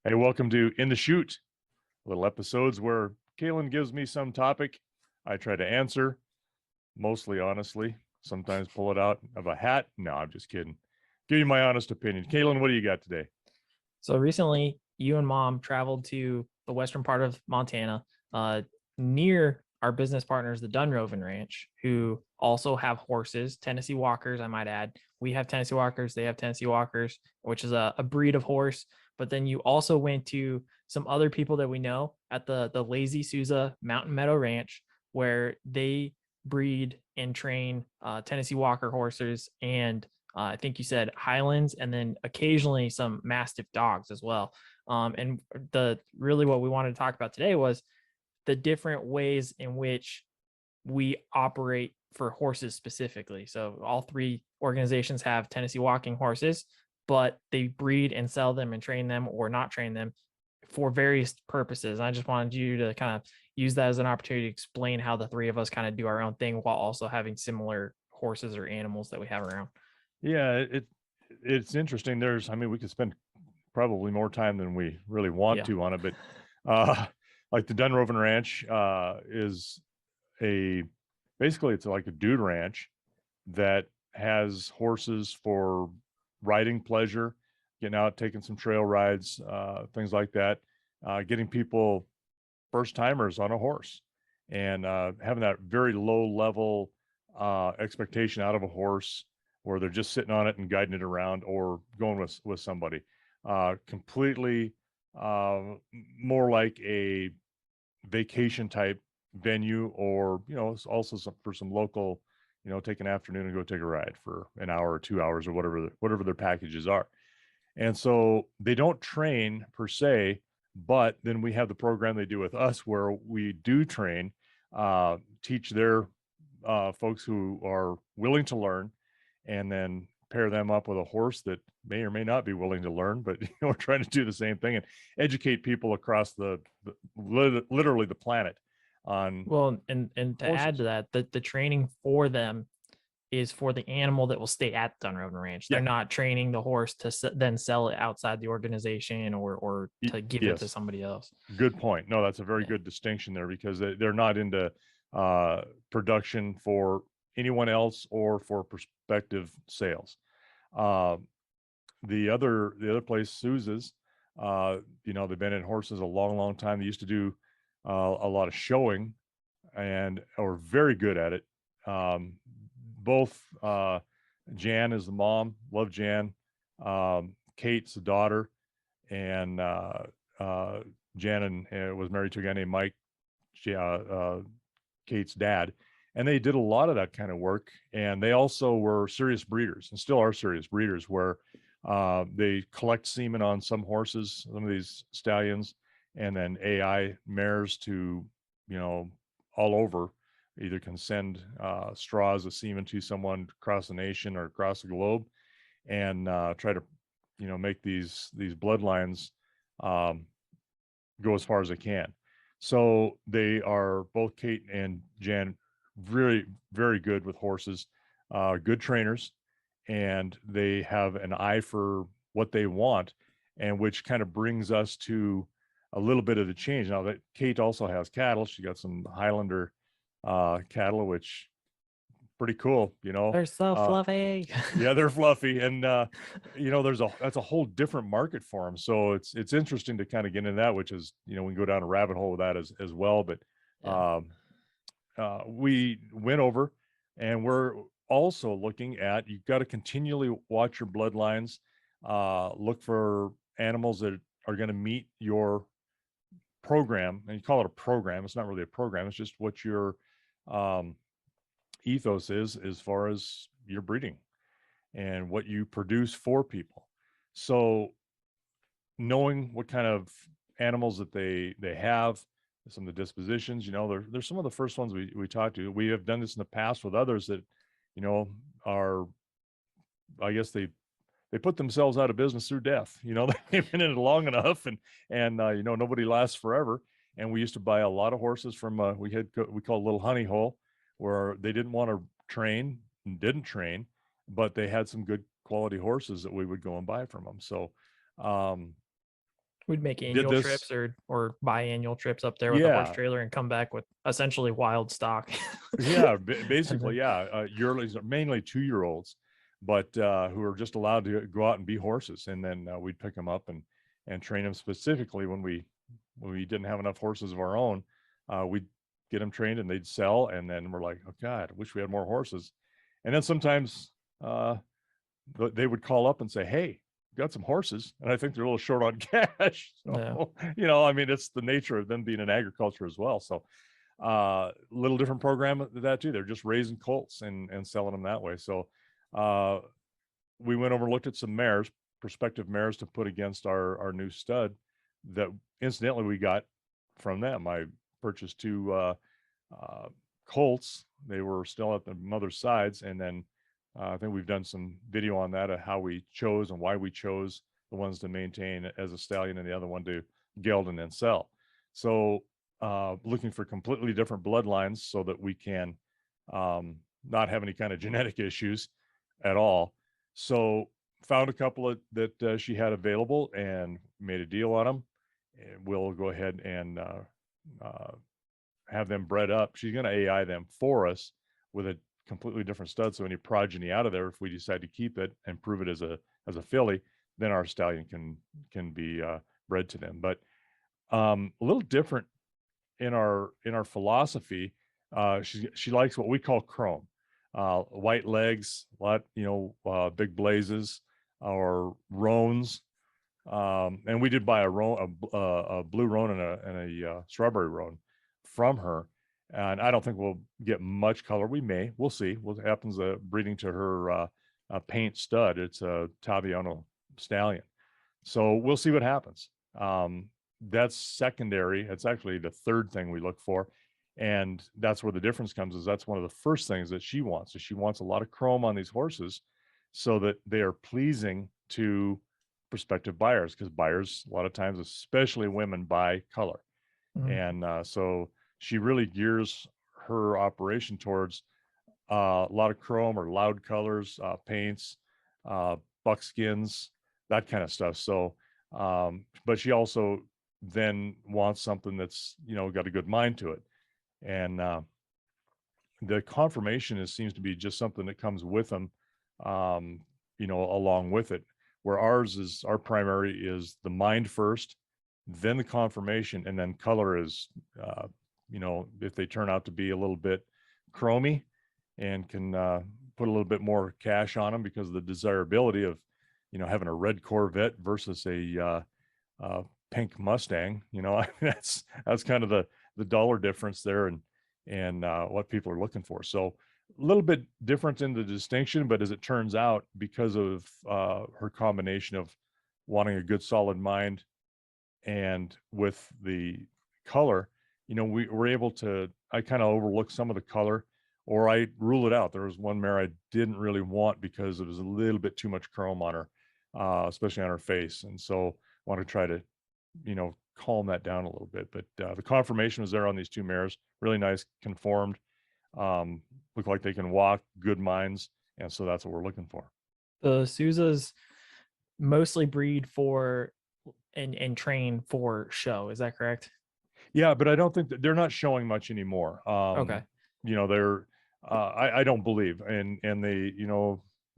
Hey, welcome to In the Chute, little episodes where Calen gives me some topic. I try to answer, mostly honestly, sometimes pull it out of a hat. No, I'm just kidding. Give you my honest opinion. Calen, what do you got today? So recently, you and mom traveled to the western part of Montana, near our business partners, the Dunroven Ranch, who also have horses, Tennessee Walkers, I might add. We have Tennessee Walkers, they have Tennessee Walkers, which is a breed of horse. But then you also went to some other people that we know at the Lazy Souza Mountain Meadow Ranch, where they breed and train Tennessee Walker horses and I think you said Highlands, and then occasionally some Mastiff dogs as well. And the really what we wanted to talk about today was the different ways in which we operate for horses specifically. So all three organizations have Tennessee walking horses, but they breed and sell them and train them or not train them for various purposes. I just wanted you to kind of use that as an opportunity to explain how the three of us kind of do our own thing while also having similar horses or animals that we have around. Yeah, it's interesting. We could spend probably more time than we really want Yeah. to on it, but uh, like the Dunroven Ranch is a basically it's like a dude ranch that has horses for riding pleasure, getting out, taking some trail rides, things like that, getting people first timers on a horse and having that very low level expectation out of a horse where they're just sitting on it and guiding it around or going with somebody. Completely uh, more like a vacation type venue, or also for some local, take an afternoon and go take a ride for an hour or 2 hours or whatever their packages are. And so they don't train per se, but then we have the program they do with us where we do train, teach their folks who are willing to learn, and then pair them up with a horse that may or may not be willing to learn, but we're trying to do the same thing and educate people across literally the planet on Well, and to add horses. to that, the training for them is for the animal that will stay at Dunroven Ranch. They're Yeah. not training the horse to then sell it outside the organization or to give it to Yes. somebody else. Good point. No, that's a very Yeah. good distinction there, because they're not into production for anyone else or for prospective sales. Uh, the other place, Sousa's, they've been in horses a long, long time. They used to do a lot of showing and are very good at it. Both Jan is the mom, love Jan. Kate's the daughter, and uh, Jan was married to a guy named Mike, Kate's dad, and they did a lot of that kind of work. And they also were serious breeders and still are serious breeders, where they collect semen on some horses, some of these stallions, and then AI mares to, you know, all over, either can send straws of semen to someone across the nation or across the globe, and try to, make these bloodlines um, go as far as they can. So they are, both Kate and Jan, very, very good with horses, good trainers, and they have an eye for what they want, and which kind of brings us to a little bit of the change. Now that Kate also has cattle, she got some Highlander cattle, which pretty cool, They're so Uh, fluffy. yeah, they're fluffy, and that's a whole different market for them. So it's interesting to kind of get into that, which is, we can go down a rabbit hole with that as well. But Yeah. um, we went over, and we're also looking at, you've got to continually watch your bloodlines, look for animals that are going to meet your program. And you call it a program, it's not really a program, it's just what your um, ethos is as far as your breeding and what you produce for people. So knowing what kind of animals that they have, some of the dispositions, they're some of the first ones we talked to. We have done this in the past with others that, are, I guess they put themselves out of business through death. They've been in it long enough, and nobody lasts forever. And we used to buy a lot of horses from we call a little honey hole, where they didn't want to train and didn't train, but they had some good quality horses that we would go and buy from them. So um We'd make did annual this. trips or biannual trips up there with a horse Yeah, trailer and come back with essentially wild stock. yeah, And basically, then yeah. Yearlings are mainly 2-year-olds, but who are just allowed to go out and be horses, and then we'd pick them up and train them specifically when we didn't have enough horses of our own. We'd get them trained, and they'd sell, and then we're like, oh God, I wish we had more horses. And then sometimes uh, they would call up and say, "Hey, got some horses," and I think they're a little short on cash. yeah. So I mean, it's the nature of them being in agriculture as well. So little different program with that too. They're just raising colts and selling them that way. So uh we went over and looked at some mares, prospective mares to put against our new stud that incidentally we got from them. I purchased two uh colts. They were still at the mother's sides, and then I think we've done some video on that of how we chose and why we chose the ones to maintain as a stallion and the other one to geld and then sell. So looking for completely different bloodlines so that we can not have any kind of genetic issues at all. So found a couple of, that she had available and made a deal on them. And we'll go ahead and uh, have them bred up. She's going to AI them for us with a completely different stud. So any progeny out of there, if we decide to keep it and prove it as a filly, then our stallion can be bred to them. But a little different in our philosophy. She likes what we call chrome, white legs, big blazes, or roans. And we did buy a blue roan and a strawberry roan from her. And I don't think we'll get much color. We'll see what happens. Breeding to her paint stud. It's a Taviano stallion. So we'll see what happens. That's secondary. It's actually the third thing we look for. And that's where the difference comes, is that's one of the first things that she wants. So she wants a lot of chrome on these horses so that they are pleasing to prospective buyers, because buyers, a lot of times, especially women, buy color. Mhm. And so she really gears her operation towards a lot of chrome or loud colors, paints, uh, buckskins, that kind of stuff. So, but she also then wants something that's got a good mind to it, and the conformation seems to be just something that comes with them, um, along with it. Where our primary is the mind first, then the conformation, and then color is, if they turn out to be a little bit chromy and can put a little bit more cash on them because of the desirability of, having a red Corvette versus a pink Mustang. That's kind of the dollar difference there, and what people are looking for. So a little bit different in the distinction, but as it turns out, because of her combination of wanting a good solid mind and with the color, we were able to, I kind of overlooked some of the color, or I rule it out. There was one mare I didn't really want because it was a little bit too much chrome on her, especially on her face. And so I want to try to, calm that down a little bit. But the conformation was there on these two mares, really nice, conformed, look like they can walk, good minds. And so that's what we're looking for. The Souzas mostly breed for and train for show. Is that correct? Yeah, but I don't think that they're not showing much anymore. Okay. They're I don't believe, and they,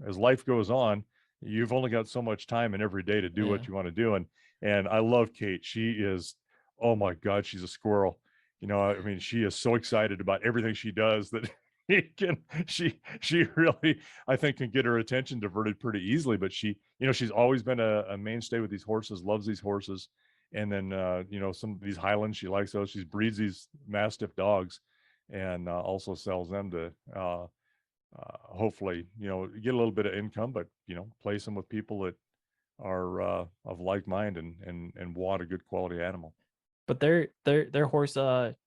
as life goes on, you've only got so much time in every day to do Yeah. what you want to do. And I love Kate. She is, oh my God, she's a squirrel. I mean, she is so excited about everything she does that she really, I think, can get her attention diverted pretty easily. But she's always been a mainstay with these horses, loves these horses. And then some of these Highlands, she likes those. She breeds these Mastiff dogs, and also sells them to hopefully get a little bit of income, but place them with people that are of like mind and want a good quality animal. But their horse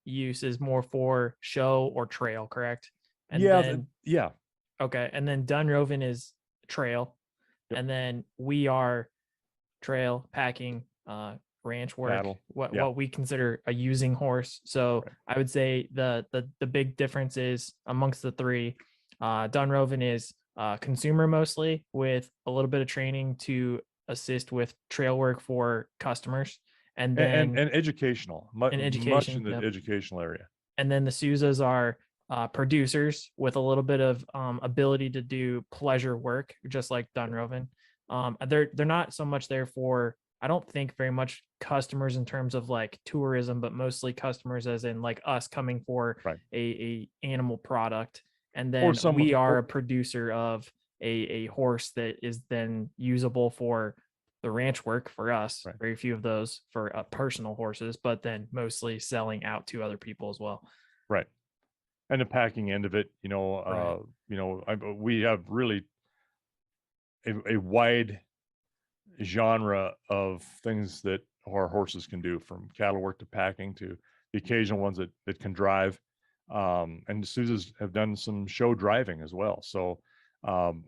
use is more for show or trail, correct? And Yeah, then yeah, okay, and then Dunroven is trail, yep, and then we are trail packing, ranch work, cattle, what yeah, we consider a using horse. So right. I would say the big difference is amongst the three. Dunroven is consumer mostly, with a little bit of training to assist with trail work for customers. And and then and educational, in much in education, the yep. educational area. And then the Souzas are producers with a little bit of ability to do pleasure work, just like Dunroven. They're not so much there for, I don't think, very much customers in terms of like tourism, but mostly customers as in like us coming for Right. a animal product. And Or then some, we are or a producer of a horse that is then usable for the ranch work for us. right, Very few of those for personal horses, but then mostly selling out to other people as well. right. And the packing end of it, Right. we have really a wide genre of things that our horses can do, from cattle work to packing to the occasional ones that can drive. And the Souzas have done some show driving as well. So, um,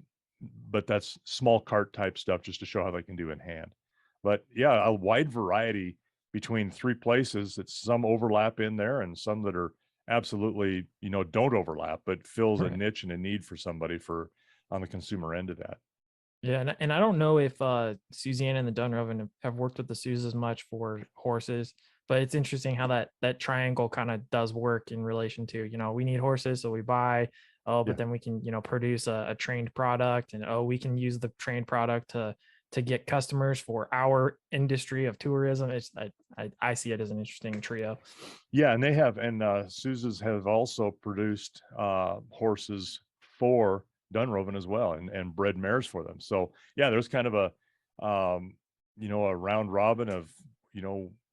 but that's small cart type stuff just to show how they can do in hand. But yeah, a wide variety between three places. That some overlap in there and some that are absolutely, don't overlap, but fills a Right. niche and a need for somebody for on the consumer end of that. Yeah, and I don't know if Suzanne and the Dunroven have worked with the Suze as much for horses, but it's interesting how that triangle kind of does work in relation to, we need horses, so we buy, oh, Yeah. but then we can, produce a trained product, and oh, we can use the trained product to get customers for our industry of tourism. I see it as an interesting trio. Yeah, and they have, and Sousa's have also produced horses for Dunroven as well, and bred mares for them. So yeah, there's kind of a round robin of,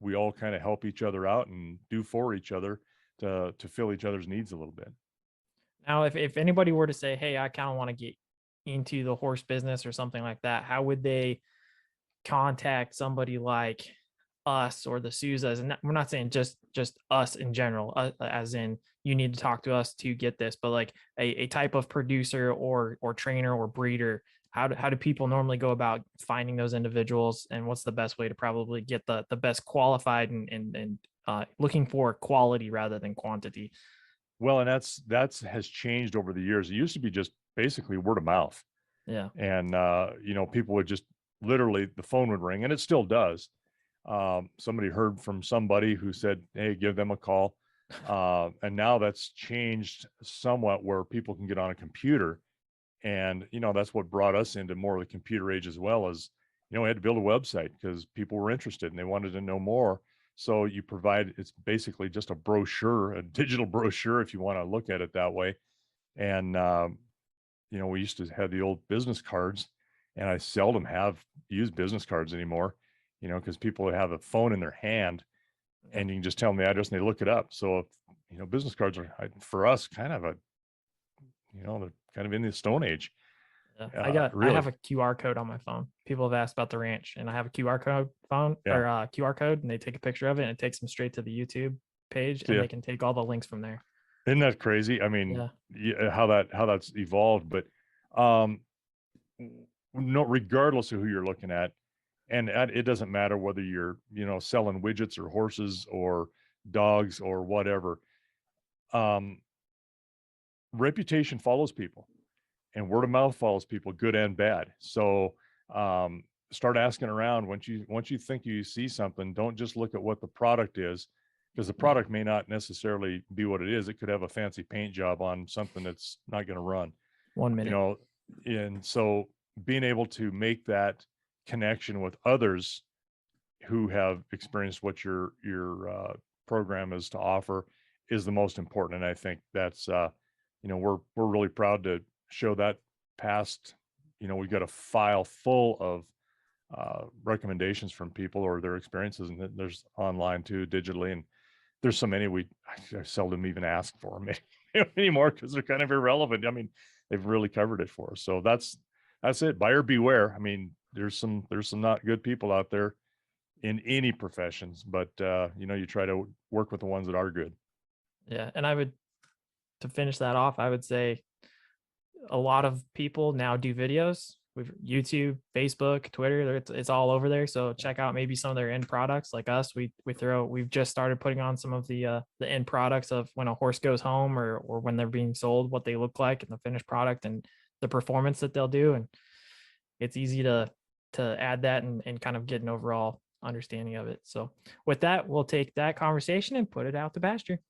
we all kind of help each other out and do for each other to fill each other's needs a little bit. Now, if anybody were to say, hey, I kind of want to get into the horse business or something like that, how would they contact somebody like us or the Souzas? And we're not saying just us in general, as in you need to talk to us to get this, but like a type of producer or trainer or breeder. How do people normally go about finding those individuals, and what's the best way to probably get the best qualified and looking for quality rather than quantity? Well, and that's has changed over the years. It used to be just basically word of mouth, Yeah. and people would just literally, the phone would ring, and it still does. Somebody heard from somebody who said, hey, give them a call. And now that's changed somewhat, where people can get on a computer, and that's what brought us into more of the computer age as well. As we had to build a website because people were interested and they wanted to know more. So you provide, it's basically just a brochure, a digital brochure, if you want to look at it that way. And we used to have the old business cards, and I seldom use business cards anymore, because people have a phone in their hand, Yeah. and you can just tell them the address and they look it up. So, business cards are, for us, kind of they're kind of in the Stone Age. Yeah. I Really. have a QR code on my phone. People have asked about the ranch, and I have a QR code phone Yeah. or QR code, and they take a picture of it and it takes them straight to the YouTube page, So, and yeah. they can take all the links from there. Isn't that crazy? I mean, Yeah. yeah, how that's evolved, but um, no, regardless of who you're looking at, and it doesn't matter whether you're, selling widgets or horses or dogs or whatever. Um, Reputation follows people, and word of mouth follows people, good and bad. So start asking around. Once you think you see something, don't just look at what the product is, because the Yeah. product may not necessarily be what it is. It could have a fancy paint job on something that's not going to run, 1 minute. and so being able to make that connection with others who have experienced what your program is to offer is the most important. And I think that's we're really proud to show that past. We've got a file full of recommendations from people or their experiences, and there's online too, digitally, and there's so many I seldom even ask for them anymore, because they're kind of irrelevant. I mean, they've really covered it for us. So that's it. Buyer beware. I mean, there's some not good people out there in any professions, but you try to work with the ones that are good. Yeah. And to finish that off, I would say a lot of people now do videos with YouTube, Facebook, Twitter. It's all over there. So check out maybe some of their end products. Like us, we've just started putting on some of the end products of when a horse goes home or when they're being sold, what they look like and the finished product and the performance that they'll do. And it's easy to add that and kind of get an overall understanding of it. So with that, we'll take that conversation and put it out to pasture.